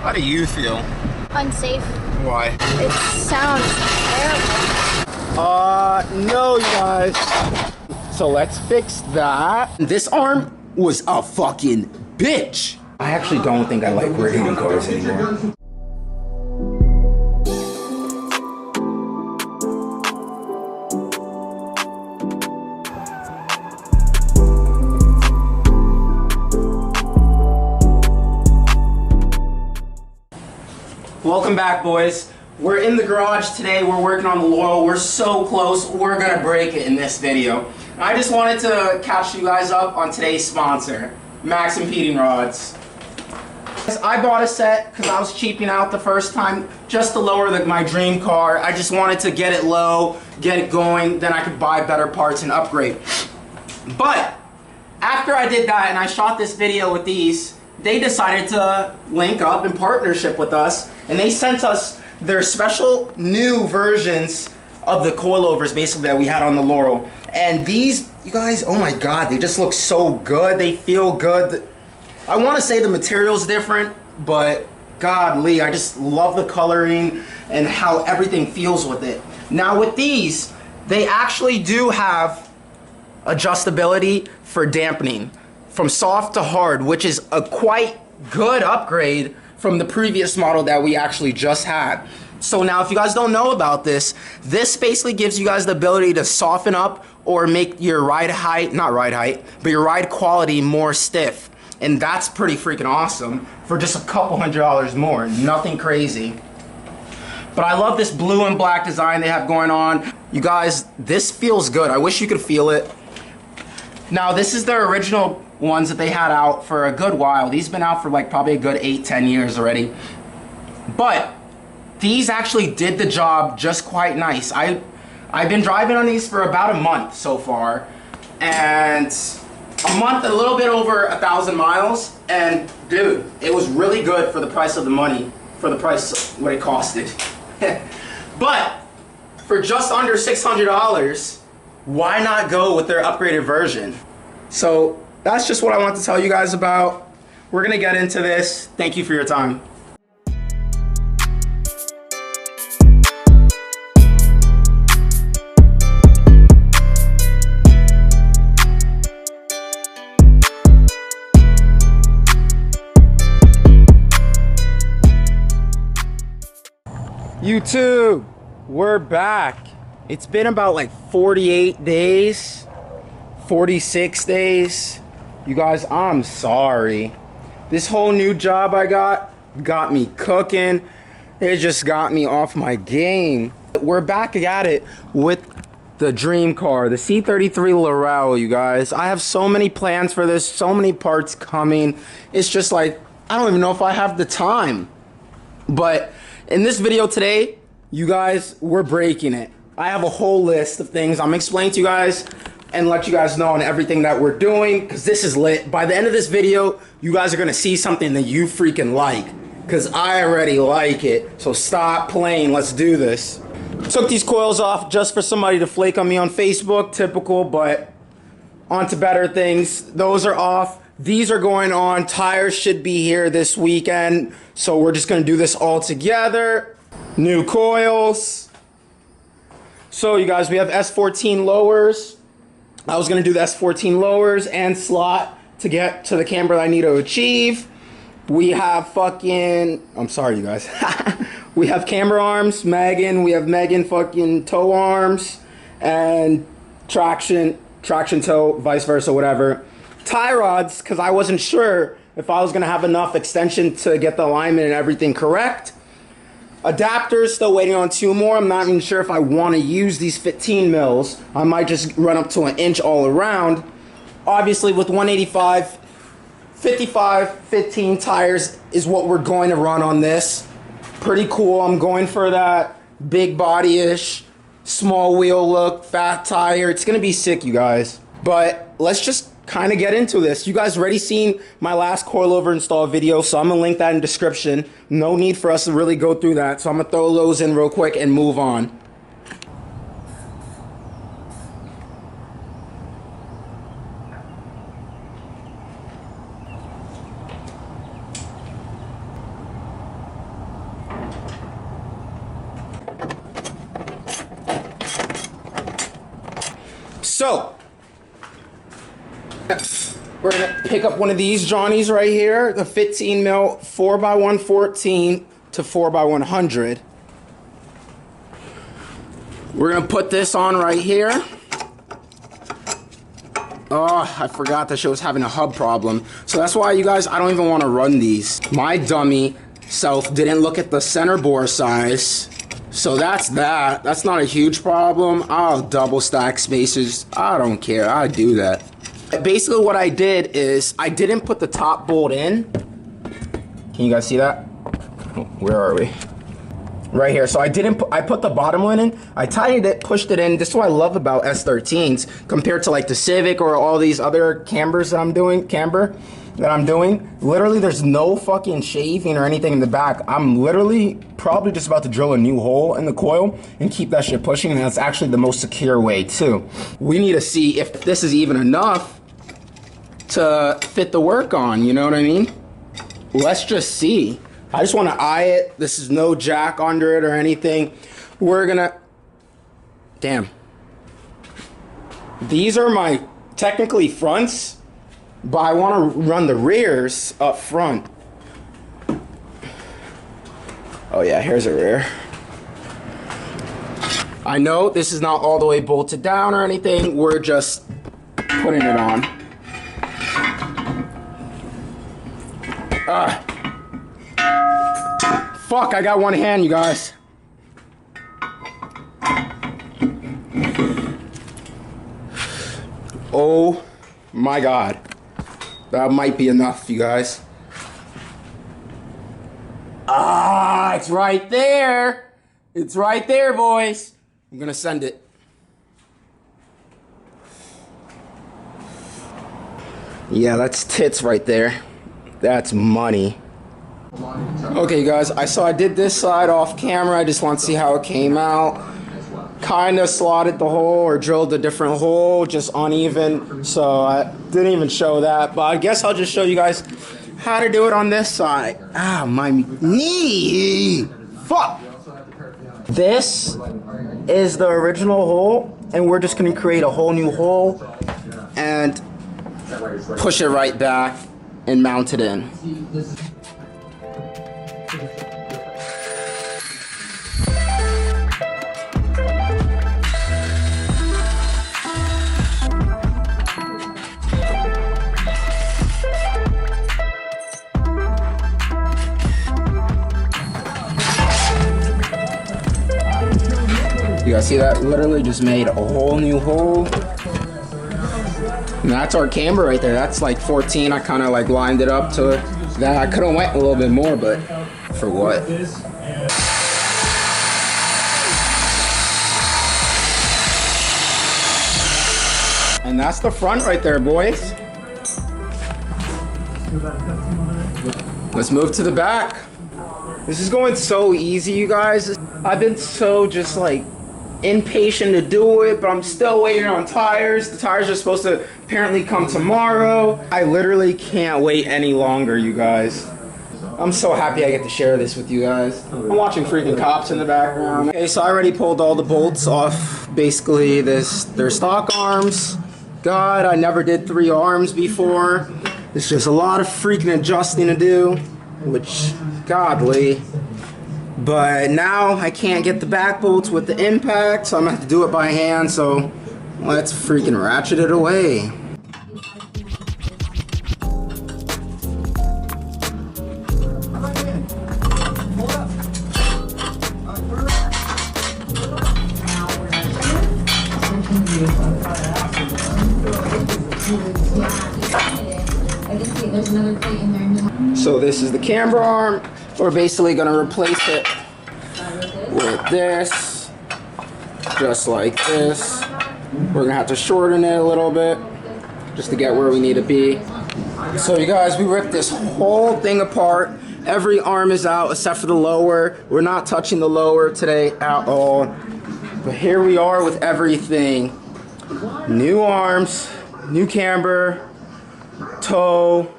How do you feel? Unsafe. Why? It sounds terrible. No, you guys. So let's fix that. This arm was a fucking bitch. I actually don't think I like working on cars anymore. Welcome back, boys. We're in the garage today. We're working on the Laurel. We're so close. We're gonna break it in this video. I just wanted to catch you guys up on today's sponsor, Max Impeding Rods. I bought a set because I was cheaping out the first time just to lower my dream car. I just wanted to get it low, get it going, then I could buy better parts and upgrade. But after I did that and I shot this video with these, they decided to link up in partnership with us, and they sent us their special new versions of the coilovers basically that we had on the Laurel. And these, you guys, oh my god, they just look so good. They feel good. I want to say the material's different, but godly, I just love the coloring and how everything feels with it. Now with these, they actually do have adjustability for dampening from soft to hard, which is a quite good upgrade from the previous model that we actually just had. So now if you guys don't know about this, this basically gives you guys the ability to soften up or make your ride height, not ride height, but your ride quality more stiff. And that's pretty freaking awesome for just a couple $100 more, nothing crazy. But I love this blue and black design they have going on. You guys, this feels good. I wish you could feel it. Now this is their original ones that they had out for a good while. These have been out for like probably a good 8-10 years already. But these actually did the job just quite nice. I've been driving on these for about a month so far, and a month, a little bit over 1,000 miles, and dude, it was really good for the price of the money, for the price what it costed. But for just under $600, why not go with their upgraded version? So that's just what I want to tell you guys about. We're gonna get into this. Thank you for your time. YouTube, we're back. It's been about like 48 days, 46 days. You guys, I'm sorry. This whole new job I got me cooking. It just got me off my game. We're back at it with the dream car, the C33 Laurel, you guys. I have so many plans for this, so many parts coming. It's just like, I don't even know if I have the time. But in this video today, you guys, we're breaking it. I have a whole list of things I'm explaining to you guys and let you guys know on everything that we're doing, because this is lit. By the end of this video, you guys are gonna see something that you freaking like, because I already like it. So stop playing, let's do this. Took these coils off just for somebody to flake on me on Facebook, typical, but on to better things. Those are off. These are going on. Tires should be here this weekend, so we're just gonna do this all together. New coils. So you guys, we have S14 lowers. I was gonna do the S14 lowers and slot to get to the camber I need to achieve. We have fucking, I'm sorry you guys. We have camber arms, Megan. We have Megan fucking toe arms and traction toe, vice versa, whatever. Tie rods, because I wasn't sure if I was gonna have enough extension to get the alignment and everything correct. Adapters, still waiting on 2 more. I'm not even sure if I want to use these 15 mils. I might just run up to 1 inch all around. Obviously with 185, 55, 15 tires is what we're going to run on this. Pretty cool. I'm going for that big body-ish, small wheel look, fat tire. It's going to be sick, you guys. But let's just kind of get into this. You guys already seen my last coilover install video, so I'm gonna link that in description. No need for us to really go through that, so I'm gonna throw those in real quick and move on. So, we're gonna pick up one of these Johnnies right here, the 15 mil 4x114 to 4x100. We're gonna put this on right here. Oh, I forgot that shit was having a hub problem. So that's why, you guys, I don't even want to run these. My dummy self didn't look at the center bore size. So that's that. That's not a huge problem. I'll double stack spacers. I don't care. I do that. Basically what I did is I didn't put the top bolt in. Can you guys see that? Where are we? Right here. So I put the bottom one in. I tightened it, pushed it in. This is what I love about S13s compared to like the Civic or all these other cambers that I'm doing, Literally, there's no fucking shaving or anything in the back. I'm literally probably just about to drill a new hole in the coil and keep that shit pushing, and that's actually the most secure way too. We need to see if this is even enough to fit the work on, you know what I mean? Let's just see. I just want to eye it. This is no jack under it or anything. We're gonna... Damn. These are my technically fronts, but I want to run the rears up front. Oh yeah, here's a rear. I know this is not all the way bolted down or anything. We're just putting it on. Fuck, I got one hand, you guys. Oh my God. That might be enough, you guys. Ah, it's right there. It's right there, boys. I'm gonna send it. Yeah, that's tits right there. That's money. Okay, you guys, I did this side off camera. I just want to see how it came out. Kind of slotted the hole or drilled a different hole, just uneven. So I didn't even show that. But I guess I'll just show you guys how to do it on this side. Ah, my knee. Fuck. This is the original hole, and we're just going to create a whole new hole and push it right back and mount it in. You guys see that? Literally just made a whole new hole. And that's our camber right there. That's like 14. I kind of like lined it up to that. I could have went a little bit more, but for what? And that's the front right there, boys. Let's move to the back. This is going so easy, you guys. I've been so just like impatient to do it, but I'm still waiting on tires. The tires are supposed to apparently come tomorrow. I literally can't wait any longer, you guys. I'm so happy I get to share this with you guys. I'm watching freaking cops in the background. Okay, so I already pulled all the bolts off basically their stock arms. God, I never did 3 arms before. It's just a lot of freaking adjusting to do, which, godly. But now I can't get the back bolts with the impact, so I'm gonna have to do it by hand, so let's freaking ratchet it away. So this is the camber arm. We're basically gonna replace it with this, just like this. We're gonna have to shorten it a little bit just to get where we need to be. So you guys, we ripped this whole thing apart. Every arm is out except for the lower. We're not touching the lower today at all. But here we are with everything. New arms, new camber, toe,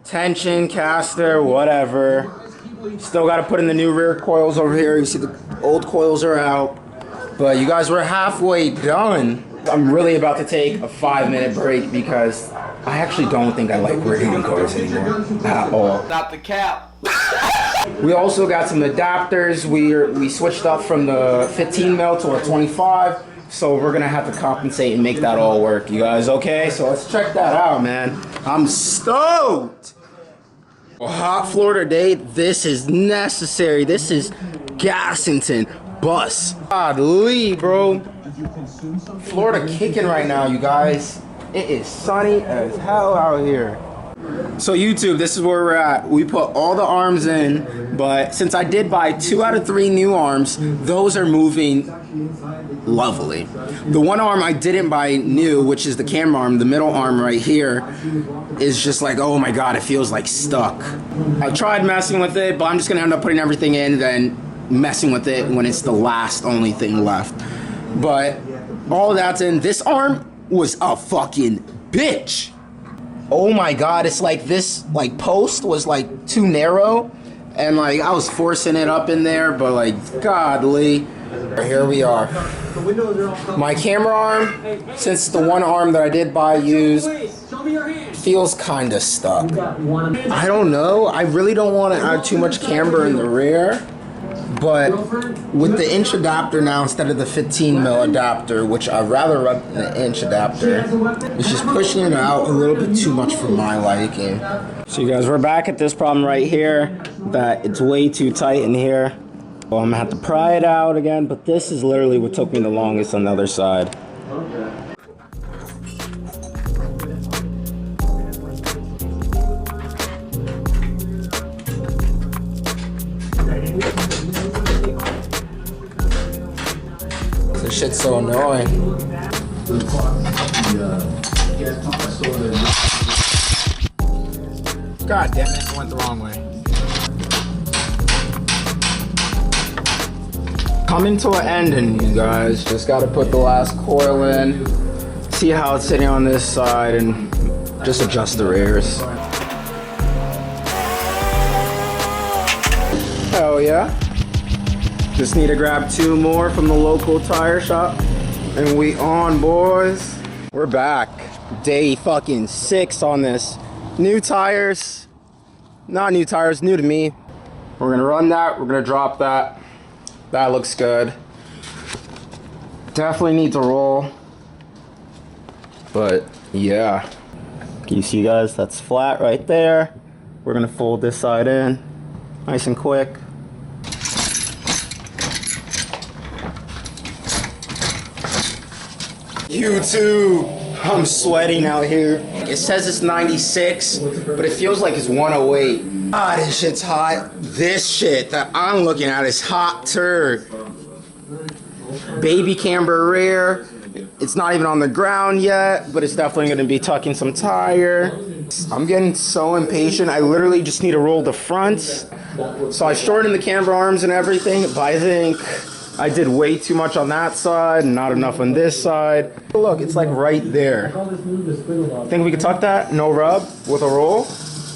tension, caster, whatever. Still got to put in the new rear coils over here. You see the old coils are out. But you guys, we're halfway done. I'm really about to take a 5-minute break because I actually don't think I like working on cars anymore at all. Not the cap. We also got some adapters. We switched up from the 15 mil to a 25, so we're gonna have to compensate and make that all work. You guys okay? So let's check that out, man. I'm stoked. A hot Florida day. This is necessary. This is Gassington bus. Godly, bro. Florida kicking right now, you guys. It is sunny as hell out here. So YouTube, this is where we're at. We put all the arms in, but since I did buy 2 out of 3 new arms, those are moving lovely. The one arm I didn't buy new, which is the camber arm, the middle arm right here, is just like, oh my god, it feels like stuck. I tried messing with it, but I'm just gonna end up putting everything in, then messing with it when it's the last only thing left. But all that's in. This arm was a fucking bitch. Oh my god, it's like this like post was like too narrow, and like I was forcing it up in there, but like godly. Here we are. My camera arm, since the one arm that I did buy used, feels kind of stuck. I don't know. I really don't want to add too much camber in the rear. But with the inch adapter now instead of the 15 mil adapter, which I'd rather run an inch adapter, it's just pushing it out a little bit too much for my liking. So you guys, we're back at this problem right here, that it's way too tight in here. Well, I'm gonna have to pry it out again, but this is literally what took me the longest on the other side. This shit's so annoying. God damn it, I went the wrong way. Coming to an ending, you guys. Just gotta put the last coil in, see how it's sitting on this side, and just adjust the rears. Hell yeah. Just need to grab 2 more from the local tire shop, and we on, boys. We're back. Day fucking 6 on this. New tires. Not new tires, new to me. We're gonna run that, we're gonna drop that. That looks good. Definitely need to roll. But yeah. Can you see, guys? That's flat right there. We're gonna fold this side in. Nice and quick. YouTube, I'm sweating out here. It says it's 96, but it feels like it's 108. Ah, this shit's hot. This shit that I'm looking at is hot turd. Baby camber rear. It's not even on the ground yet, but it's definitely gonna be tucking some tire. I'm getting so impatient. I literally just need to roll the fronts. So I shortened the camber arms and everything, but I think I did way too much on that side and not enough on this side. Look, it's like right there. Think we could tuck that? No rub with a roll?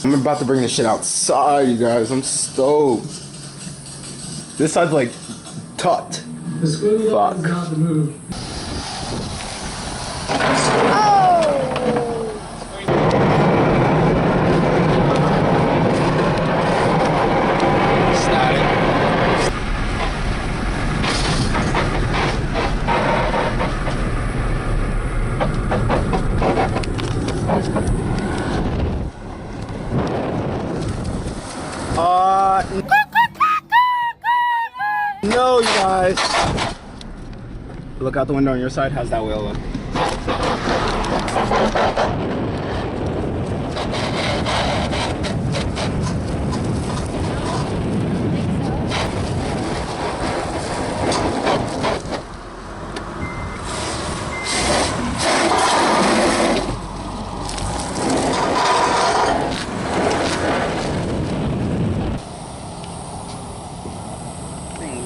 I'm about to bring this shit outside, you guys. I'm stoked. This side's like tucked. Fuck. No, you guys. Look out the window on your side. How's that wheel look?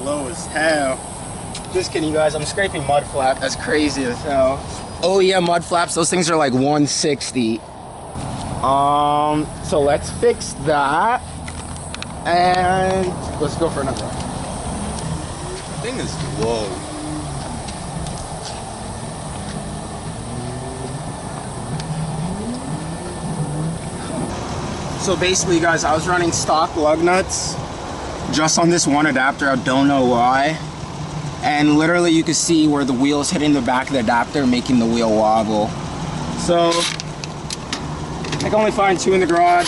Low as hell. Just kidding, you guys. I'm scraping mud flap. That's crazy as hell. Oh yeah, mud flaps. Those things are like 160. So let's fix that, and let's go for another one. The thing is low. So basically, guys, I was running stock lug nuts just on this one adapter. I don't know why. And literally you can see where the wheel's hitting the back of the adapter, making the wheel wobble. So I can only find 2 in the garage.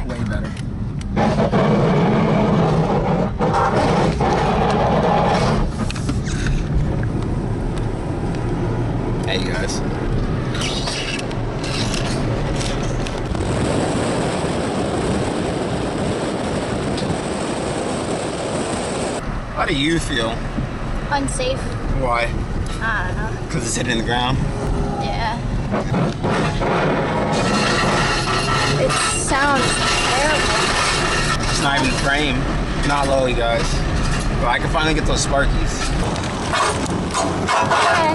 Way better. Hey, you guys. How do you feel? Unsafe. Why? I don't know. Because it's hitting the ground? Yeah. It sounds terrible. It's not even the frame. Not low, you guys. But I can finally get those sparkies. Okay.